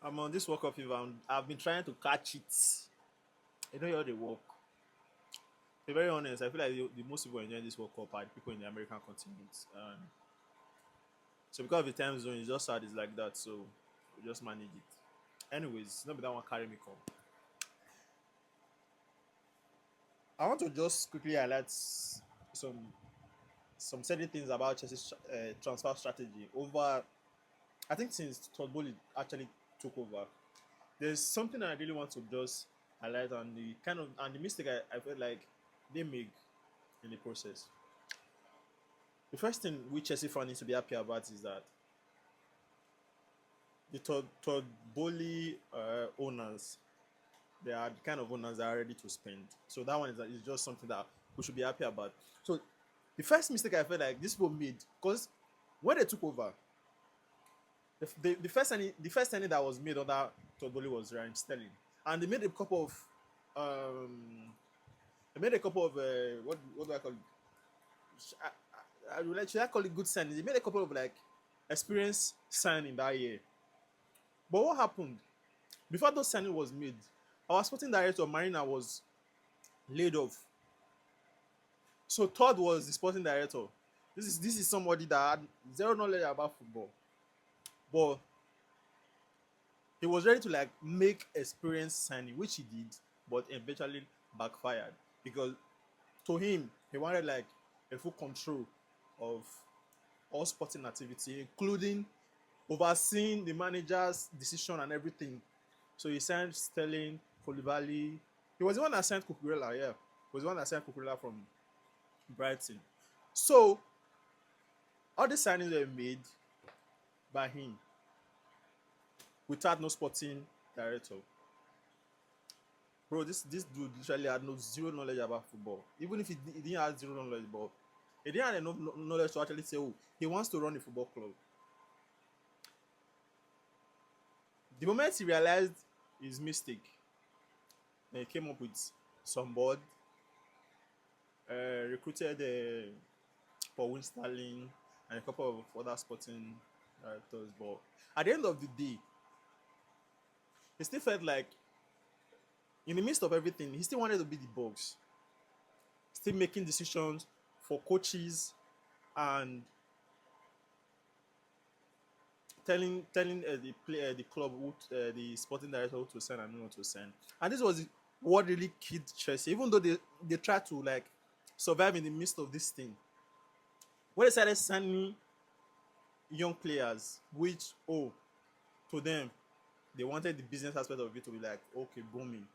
I'm on this World Cup fever. I've been trying to catch it. I know how they work. To be very honest, I feel like the most people enjoying this World Cup are the people in the American continent. So because of the time zone, it's just sad it's like that. So we just manage it. Anyways, not be that one carry me come. I want to just quickly highlight some certain things about Chelsea's transfer strategy over. I think since Todd Bowley actually took over, there's something I really want to just highlight on the mistake I felt like they make in the process. The first thing which Chelsea fan needs to be happy about is that the Todd Bowley owners, they are the kind of owners that are ready to spend. So that one is just something that we should be happy about. So the first mistake I felt like this people made, because when they took over, the first signing that was made under Todd Bowley was Ryan Sterling, and they made a couple of what do I call it? I would like should I call it good signings? They made a couple of like experience signing that year. But what happened before those signing was made? Our sporting director Marina was laid off. So Todd was the sporting director. This is somebody that had zero knowledge about football, but he was ready to like make experience signing, which he did, but eventually backfired because to him he wanted like a full control of all sporting activity, including overseeing the manager's decision and everything. So he signed Sterling, Koulibaly. He was the one that signed Cucurella, yeah. He was the one that signed Cucurella from Brighton. So all the signings were made by him without no sporting director. Bro, this dude literally had no zero knowledge about football. Even if he didn't have zero knowledge, but he didn't have enough knowledge to actually say, oh, he wants to run a football club. The moment he realized his mistake, then he came up with some board, recruited Paul Sterling and a couple of other sporting directors. But at the end of the day, he still felt like in the midst of everything, he still wanted to be the boss, still making decisions for coaches and telling the club the sporting director who to sign and not to sign. And this was what really killed Chelsea. Even though they tried to like survive in the midst of this thing, when they started signing young players, which to them they wanted the business aspect of it to be like okay booming.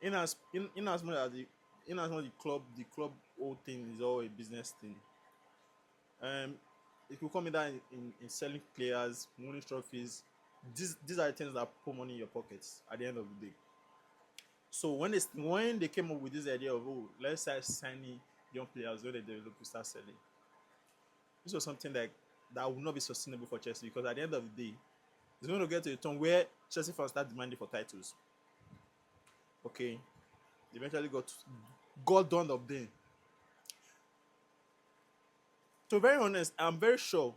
In as much as the club whole thing is all a business thing. Um, it will come in that in selling players, winning trophies. These are the things that put money in your pockets at the end of the day. So when they came up with this idea of let's start signing young players when they develop to start selling, this was something like that would not be sustainable for Chelsea because at the end of the day, it's going to get to a turn where Chelsea fans start demanding for titles. Okay, they eventually got done up then. To be very honest, I'm very sure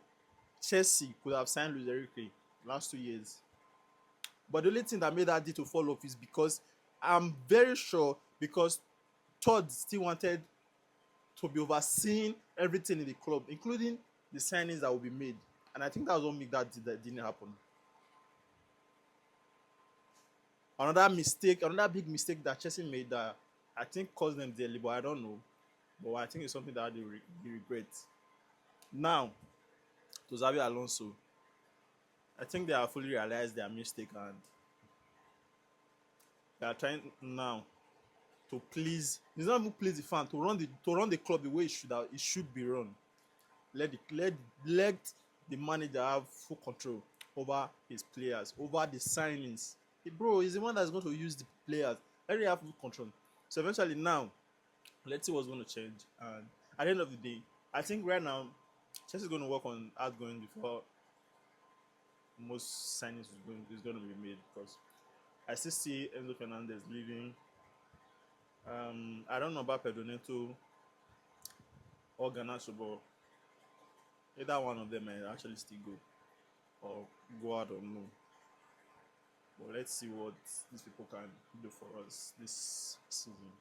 Chelsea could have signed Luis Enrique last 2 years. But the only thing that made that deal to fall off is because I'm very sure because Todd still wanted to be overseeing everything in the club, including the signings that will be made. And I think that was what made that didn't happen. Another big mistake that Chelsea made that I think caused them dearly, but I don't know. But I think it's something that they regret. Now, to Xabi Alonso, I think they have fully realized their mistake and they are trying now to please. It's not even please the fan to run the club the way it should be run. Let the manager have full control over his players, over the signings. Bro, he's the one that's going to use the players. Let him have full control. So eventually now, let's see what's going to change. And at the end of the day, I think right now Chelsea is going to work on outgoing before most signings is going to be made because I still see Enzo Fernandez leaving. I don't know about Pedro Neto or Garnacho, but either one of them may actually still go or go out or no. let's see what these people can do for us this season.